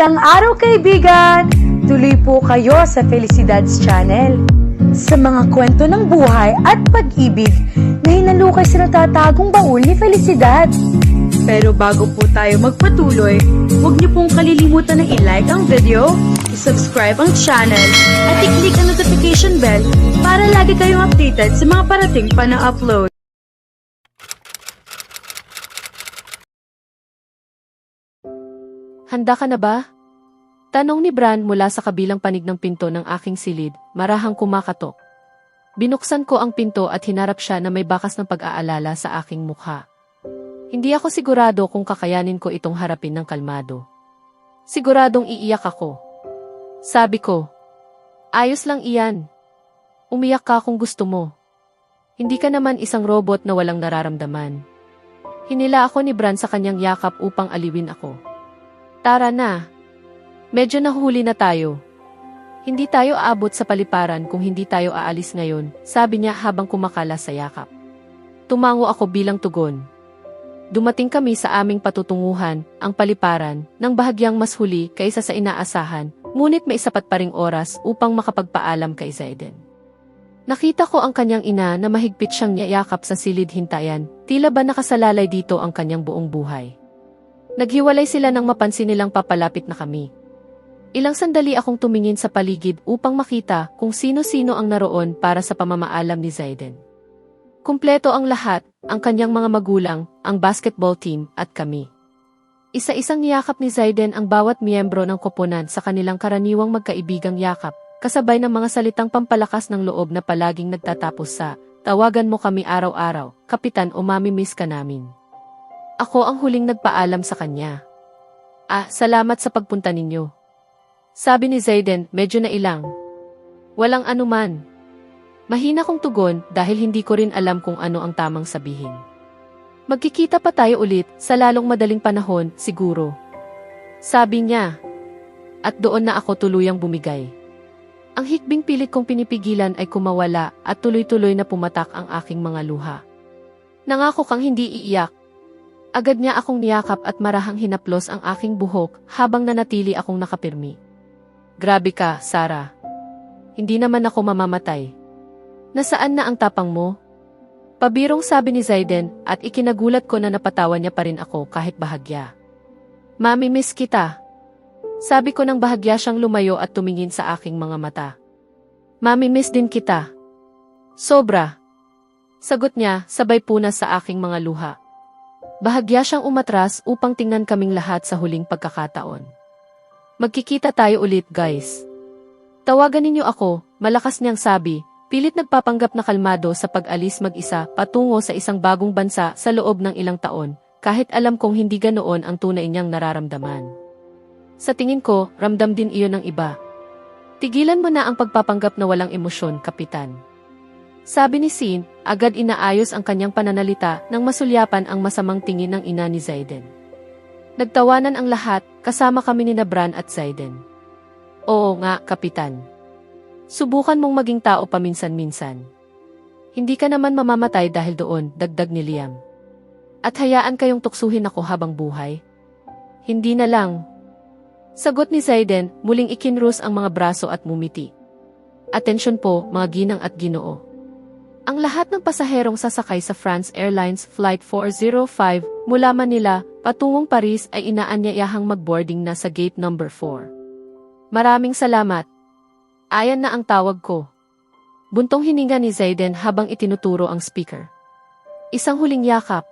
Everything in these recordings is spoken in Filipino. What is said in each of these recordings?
Magandang araw kaibigan! Tuloy po kayo sa Felicidad's Channel. Sa mga kwento ng buhay at pag-ibig na hinalukay sa natatagong baul ni Felicidad. Pero bago po tayo magpatuloy, huwag niyo pong kalilimutan na i-like ang video, i-subscribe ang channel, at i-click ang notification bell para lagi kayong updated sa mga parating pa na upload. Handa ka na ba? Tanong ni Bran mula sa kabilang panig ng pinto ng aking silid, marahang kumakatok. Binuksan ko ang pinto at hinarap siya na may bakas ng pag-aalala sa aking mukha. Hindi ako sigurado kung kakayanin ko itong harapin ng kalmado. Siguradong iiyak ako. Sabi ko, ayos lang iyan. Umiyak ka kung gusto mo. Hindi ka naman isang robot na walang nararamdaman. Hinila ako ni Bran sa kanyang yakap upang aliwin ako. Tara na. Medyo nahuli na tayo. Hindi tayo aabot sa paliparan kung hindi tayo aalis ngayon, sabi niya habang kumakalas sa yakap. Tumango ako bilang tugon. Dumating kami sa aming patutunguhan, ang paliparan, ng bahagyang mas huli kaysa sa inaasahan, ngunit may sapat pa ring oras upang makapagpaalam kay Zayden. Nakita ko ang kanyang ina na mahigpit siyang yakap sa silid hintayan, tila ba nakasalalay dito ang kanyang buong buhay. Naghiwalay sila nang mapansin nilang papalapit na kami. Ilang sandali akong tumingin sa paligid upang makita kung sino-sino ang naroon para sa pamamaalam ni Zayden. Kumpleto ang lahat, ang kanyang mga magulang, ang basketball team, at kami. Isa-isang niyakap ni Zayden ang bawat miyembro ng koponan sa kanilang karaniwang magkaibigang yakap, kasabay ng mga salitang pampalakas ng loob na palaging nagtatapos sa, tawagan mo kami araw-araw, kapitan o mami-miss ka namin. Ako ang huling nagpaalam sa kanya. Salamat sa pagpunta ninyo. Sabi ni Zayden, medyo nailang. Walang anuman. Mahina kong tugon dahil hindi ko rin alam kung ano ang tamang sabihin. Magkikita pa tayo ulit sa lalong madaling panahon, siguro. Sabi niya. At doon na ako tuluyang bumigay. Ang hikbing pilit kong pinipigilan ay kumawala at tuloy-tuloy na pumatak ang aking mga luha. Nangako kang hindi iiyak. Agad niya akong niyakap at marahang hinaplos ang aking buhok habang nanatili akong nakapirmi. Grabe ka, Sarah. Hindi naman ako mamamatay. Nasaan na ang tapang mo? Pabirong sabi ni Zayden at ikinagulat ko na napatawa niya pa rin ako kahit bahagya. Mami-miss kita. Sabi ko nang bahagya siyang lumayo at tumingin sa aking mga mata. Mami-miss din kita. Sobra. Sagot niya sabay punas sa aking mga luha. Bahagya siyang umatras upang tingnan kaming lahat sa huling pagkakataon. Magkikita tayo ulit, guys. Tawagan ninyo ako, malakas niyang sabi, pilit nagpapanggap na kalmado sa pag-alis mag-isa patungo sa isang bagong bansa sa loob ng ilang taon, kahit alam kong hindi ganoon ang tunay niyang nararamdaman. Sa tingin ko, ramdam din iyon ng iba. Tigilan mo na ang pagpapanggap na walang emosyon, kapitan. Sabi ni Sin, agad inaayos ang kanyang pananalita nang masulyapan ang masamang tingin ng ina ni Zayden. Nagtawanan ang lahat, kasama kami ni Bran at Zayden. Oo nga, kapitan. Subukan mong maging tao paminsan-minsan. Hindi ka naman mamamatay dahil doon, dagdag ni Liam. At hayaan kayong tuksuhin ako habang buhay? Hindi na lang. Sagot ni Zayden, muling ikinrus ang mga braso at mumiti. Atensyon po, mga ginang at ginoo. Ang lahat ng pasaherong sasakay sa France Airlines Flight 405 mula Manila patungong Paris ay inaanyayahang mag-boarding na sa gate number 4. Maraming salamat. Ayan na ang tawag ko. Buntong hininga ni Zayden habang itinuturo ang speaker. Isang huling yakap.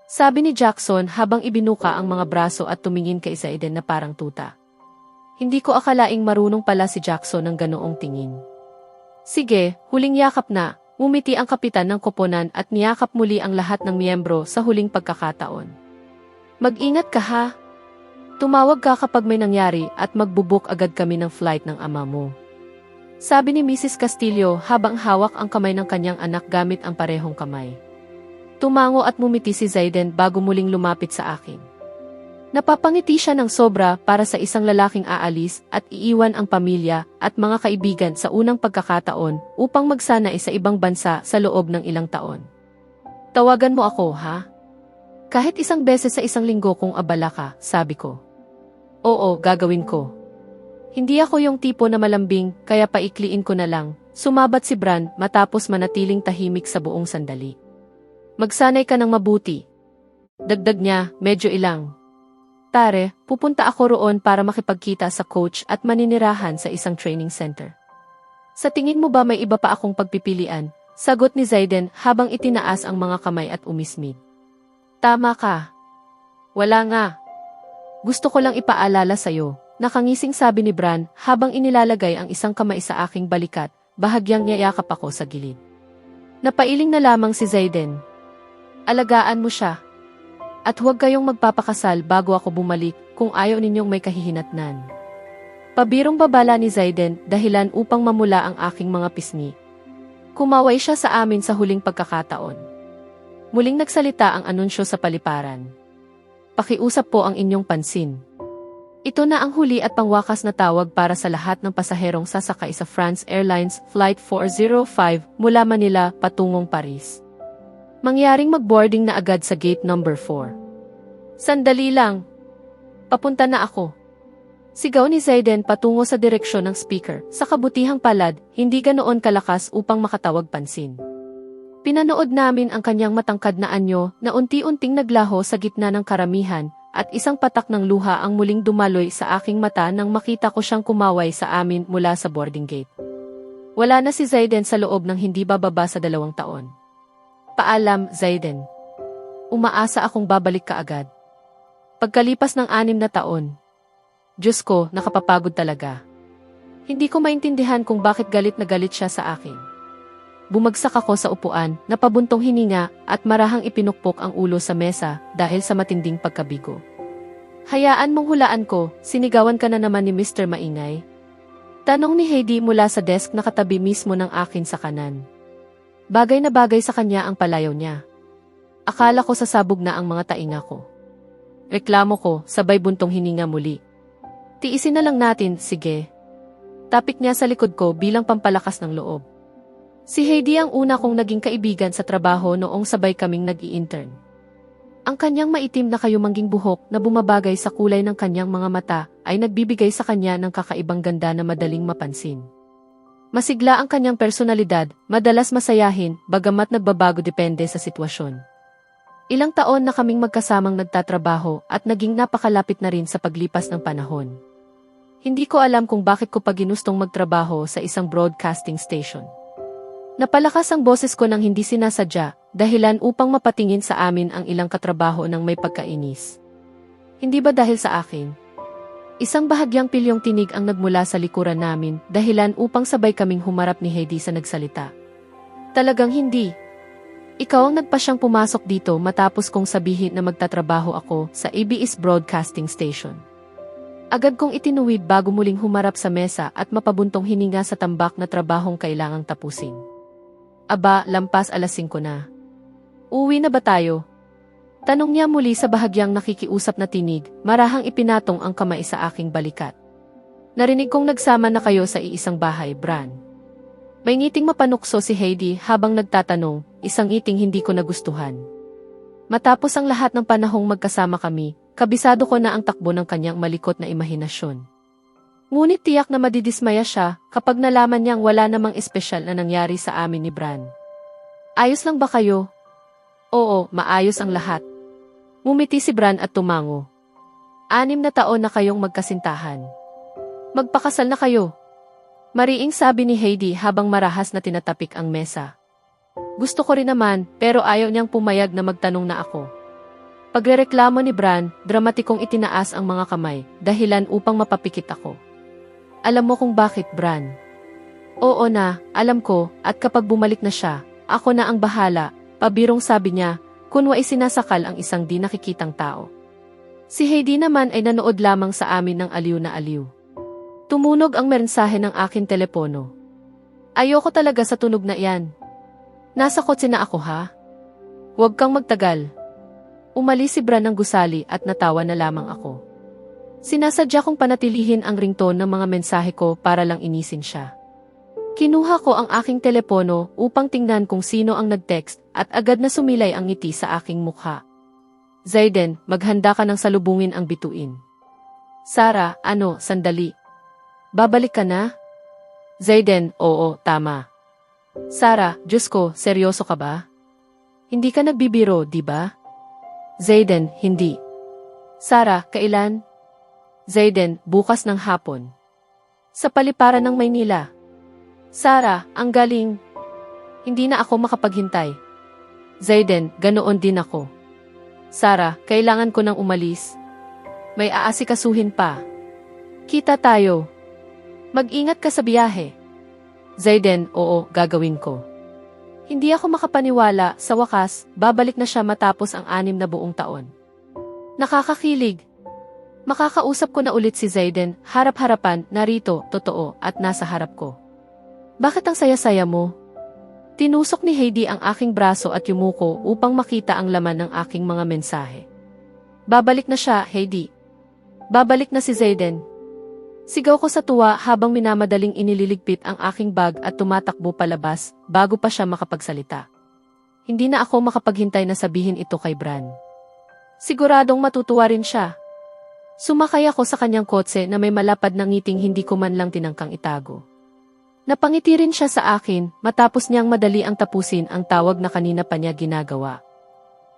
Sabi ni Jackson habang ibinuka ang mga braso at tumingin kay Zayden na parang tuta. Hindi ko akalaing marunong pala si Jackson ng ganoong tingin. Sige, huling yakap na. Umiti ang kapitan ng koponan at niyakap muli ang lahat ng miyembro sa huling pagkakataon. Mag-ingat ka ha. Tumawag ka kapag may nangyari at magbubuk agad kami ng flight ng ama mo. Sabi ni Mrs. Castillo habang hawak ang kamay ng kanyang anak gamit ang parehong kamay. Tumango at mumiti si Zayden bago muling lumapit sa akin. Napapangiti siya ng sobra para sa isang lalaking aalis at iiwan ang pamilya at mga kaibigan sa unang pagkakataon upang magsanay sa ibang bansa sa loob ng ilang taon. Tawagan mo ako, ha? Kahit isang beses sa isang linggo kung abala ka, sabi ko. Oo, gagawin ko. Hindi ako yung tipo na malambing, kaya paikliin ko na lang. Sumabat si Bran matapos manatiling tahimik sa buong sandali. Magsanay ka ng mabuti. Dagdag niya, medyo ilang. Tare, pupunta ako roon para makipagkita sa coach at maninirahan sa isang training center. Sa tingin mo ba may iba pa akong pagpipilian? Sagot ni Zayden habang itinaas ang mga kamay at umismid. Tama ka. Wala nga. Gusto ko lang ipaalala sa'yo. Nakangising sabi ni Bran habang inilalagay ang isang kamay sa aking balikat, bahagyang niyayakap ako sa gilid. Napailing na lamang si Zayden. Alagaan mo siya. At huwag kayong magpapakasal bago ako bumalik kung ayaw ninyong may kahihinatnan. Pabirong babala ni Zayden dahilan upang mamula ang aking mga pisngi. Kumaway siya sa amin sa huling pagkakataon. Muling nagsalita ang anunsyo sa paliparan. Pakiusap po ang inyong pansin. Ito na ang huli at pangwakas na tawag para sa lahat ng pasaherong sasakay sa France Airlines Flight 405 mula Manila patungong Paris. Mangyaring mag-boarding na agad sa gate number 4. Sandali lang. Papunta na ako. Sigaw ni Zayden patungo sa direksyon ng speaker. Sa kabutihang palad, hindi ganoon kalakas upang makatawag pansin. Pinanood namin ang kanyang matangkad na anyo na unti-unting naglaho sa gitna ng karamihan at isang patak ng luha ang muling dumaloy sa aking mata nang makita ko siyang kumaway sa amin mula sa boarding gate. Wala na si Zayden sa loob ng hindi bababa sa 2 taon. Paalam, Zayden. Umaasa akong babalik ka agad. Pagkalipas ng 6 na taon, Diyos ko, nakapapagod talaga. Hindi ko maintindihan kung bakit galit na galit siya sa akin. Bumagsak ako sa upuan, napabuntong hininga at marahang ipinukpok ang ulo sa mesa dahil sa matinding pagkabigo. Hayaan mong hulaan ko, sinigawan ka na naman ni Mr. Maingay. Tanong ni Heidi mula sa desk na katabi mismo ng akin sa kanan. Bagay na bagay sa kanya ang palayaw niya. Akala ko sasabog na ang mga tainga ko. Reklamo ko, sabay buntong hininga muli. Tiisin na lang natin, sige. Tapik niya sa likod ko bilang pampalakas ng loob. Si Heidi ang una kong naging kaibigan sa trabaho noong sabay kaming nag-i-intern. Ang kanyang maitim na kayumangging buhok na bumabagay sa kulay ng kanyang mga mata ay nagbibigay sa kanya ng kakaibang ganda na madaling mapansin. Masigla ang kanyang personalidad, madalas masayahin, bagamat nagbabago depende sa sitwasyon. Ilang taon na kaming magkasamang nagtatrabaho at naging napakalapit na rin sa paglipas ng panahon. Hindi ko alam kung bakit ko pa ginustong magtrabaho sa isang broadcasting station. Napalakas ang boses ko nang hindi sinasadya, dahilan upang mapatingin sa amin ang ilang katrabaho ng may pagkainis. Hindi ba dahil sa akin? Isang bahagyang pilyong tinig ang nagmula sa likuran namin, dahilan upang sabay kaming humarap ni Heidi sa nagsalita. Talagang hindi. Ikaw ang nagpasyang pumasok dito matapos kong sabihin na magtatrabaho ako sa ABS Broadcasting Station. Agad kong itinuwid bago muling humarap sa mesa at mapabuntong hininga sa tambak na trabahong kailangang tapusin. Aba, lampas 5:00 na. Uwi na ba tayo? Tanong niya muli sa bahagyang nakikiusap na tinig, marahang ipinatong ang kamay sa aking balikat. Narinig kong nagsama na kayo sa iisang bahay, Bran. May ngiting mapanukso si Heidi habang nagtatanong, isang ngiting hindi ko nagustuhan. Matapos ang lahat ng panahong magkasama kami, kabisado ko na ang takbo ng kanyang malikot na imahinasyon. Ngunit tiyak na madidismaya siya kapag nalaman niyang wala namang espesyal na nangyari sa amin ni Bran. Ayos lang ba kayo? Oo, maayos ang lahat. Ngumiti si Bran at tumango. 6 na taon na kayong magkasintahan. Magpakasal na kayo. Mariing sabi ni Heidi habang marahas na tinatapik ang mesa. Gusto ko rin naman pero ayaw niyang pumayag na magtanong na ako. Pagrereklamo ni Bran, dramatikong itinaas ang mga kamay, dahilan upang mapapikit ako. Alam mo kung bakit, Bran? Oo na, alam ko, at kapag bumalik na siya, ako na ang bahala, pabirong sabi niya, kunwa'y sinasakal ang isang di nakikitang tao. Si Heidi naman ay nanood lamang sa amin ng aliw na aliw. Tumunog ang mensahe ng aking telepono. Ayoko talaga sa tunog na iyan. Nasa kotse na ako ha? Huwag kang magtagal. Umalis si Bran ng gusali at natawa na lamang ako. Sinasadya kong panatilihin ang ringtone ng mga mensahe ko para lang inisin siya. Kinuha ko ang aking telepono upang tingnan kung sino ang nag-text at agad na sumilay ang ngiti sa aking mukha. Zayden, maghanda ka ng salubungin ang bituin. Sarah, sandali. Babalik ka na? Zayden, oo, tama. Sarah, Diyos ko, seryoso ka ba? Hindi ka nagbibiro, di ba? Zayden, hindi. Sarah, kailan? Zayden, bukas ng hapon. Sa paliparan ng Maynila. Sarah, ang galing. Hindi na ako makapaghintay. Zayden, ganoon din ako. Sarah, kailangan ko nang umalis. May aasikasuhin pa. Kita tayo. Mag-ingat ka sa biyahe. Zayden, oo, gagawin ko. Hindi ako makapaniwala, sa wakas, babalik na siya matapos ang 6 na buong taon. Nakakakilig. Makakausap ko na ulit si Zayden, harap-harapan, narito, totoo, at nasa harap ko. Bakit ang saya-saya mo? Tinusok ni Heidi ang aking braso at yumuko upang makita ang laman ng aking mga mensahe. Babalik na siya, Heidi. Babalik na si Zayden. Sigaw ko sa tuwa habang minamadaling inililigpit ang aking bag at tumatakbo palabas bago pa siya makapagsalita. Hindi na ako makapaghintay na sabihin ito kay Bran. Siguradong matutuwa rin siya. Sumakay ako sa kanyang kotse na may malapad na ngiting hindi ko man lang tinangkang itago. Napangiti rin siya sa akin matapos niyang madali ang tapusin ang tawag na kanina pa niya ginagawa.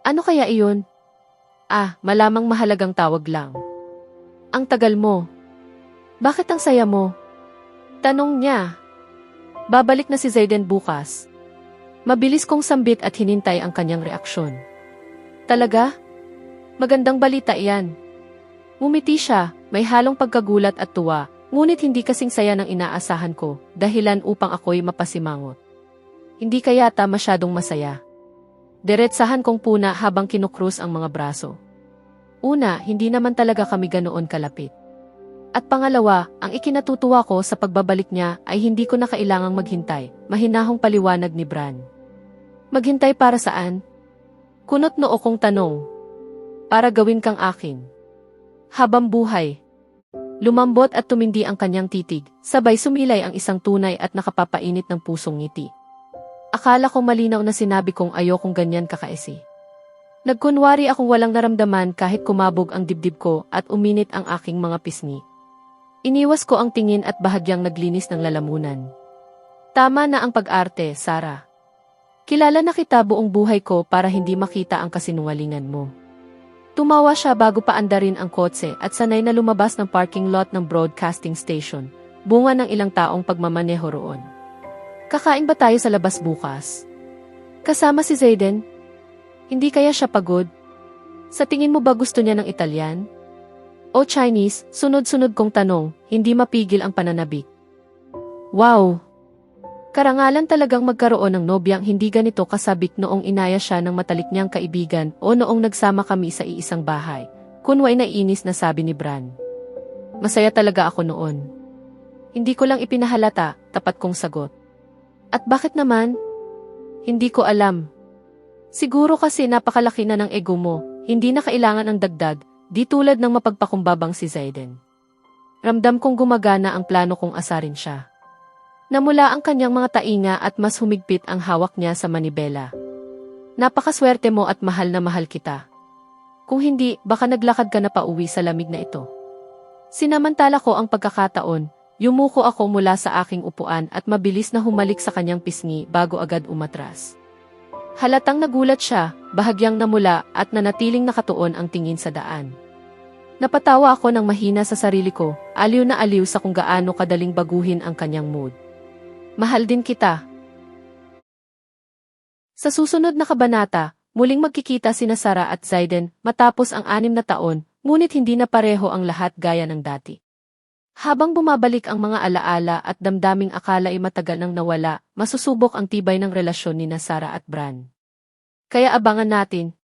Ano kaya iyon? Malamang mahalagang tawag lang. Ang tagal mo. Bakit ang saya mo? Tanong niya. Babalik na si Zayden bukas. Mabilis kong sambit at hinintay ang kanyang reaksyon. Talaga? Magandang balita iyan. Ngumiti siya, may halong pagkagulat at tuwa, ngunit hindi kasing saya ng inaasahan ko, dahilan upang ako'y mapasimangot. Hindi kayata masyadong masaya. Diretsahan kong puna habang kinukrus ang mga braso. Una, hindi naman talaga kami ganoon kalapit. At pangalawa, ang ikinatutuwa ko sa pagbabalik niya ay hindi ko na kailangang maghintay, mahinahong paliwanag ni Bran. Maghintay para saan? Kunot noo kong tanong. Para gawin kang akin. Habang buhay. Lumambot at tumindi ang kanyang titig, sabay sumilay ang isang tunay at nakapapainit ng pusong ngiti. Akala ko malinaw na sinabi kong ayokong ganyan kakaisi. Nagkunwari akong walang naramdaman kahit kumabog ang dibdib ko at uminit ang aking mga pisngi. Iniwas ko ang tingin at bahagyang naglinis ng lalamunan. Tama na ang pag-arte, Sarah. Kilala na kita buong buhay ko para hindi makita ang kasinungalingan mo. Tumawa siya bago paandarin ang kotse at sanay na lumabas ng parking lot ng broadcasting station, bunga ng ilang taong pagmamaneho roon. Kakain ba tayo sa labas bukas? Kasama si Zayden? Hindi kaya siya pagod? Sa tingin mo ba gusto niya ng Italyan? O Chinese? Sunod-sunod kong tanong, hindi mapigil ang pananabik. Wow! Karangalan talagang magkaroon ng nobyang hindi ganito kasabik noong inaya siya ng matalik niyang kaibigan o noong nagsama kami sa iisang bahay. Kunway naiinis na sabi ni Bran. Masaya talaga ako noon. Hindi ko lang ipinahalata, tapat kong sagot. At bakit naman? Hindi ko alam. Siguro kasi napakalaki na ng ego mo, hindi na kailangan ang dagdag, di tulad ng mapagpakumbabang si Zayden. Ramdam kong gumagana ang plano kong asarin siya. Namula ang kanyang mga tainga at mas humigpit ang hawak niya sa manibela. Napakaswerte mo at mahal na mahal kita. Kung hindi, baka naglakad ka na pauwi sa lamig na ito. Sinamantala ko ang pagkakataon, yumuko ako mula sa aking upuan at mabilis na humalik sa kanyang pisngi bago agad umatras. Halatang nagulat siya, bahagyang namula at nanatiling nakatuon ang tingin sa daan. Napatawa ako ng mahina sa sarili ko, aliw na aliw sa kung gaano kadaling baguhin ang kanyang mood. Mahal din kita. Sa susunod na kabanata, muling magkikita sina Sarah at Zayden matapos ang 6 na taon, ngunit hindi na pareho ang lahat gaya ng dati. Habang bumabalik ang mga alaala at damdaming akala ay matagal nang nawala, masusubok ang tibay ng relasyon ni Sarah at Bran. Kaya abangan natin,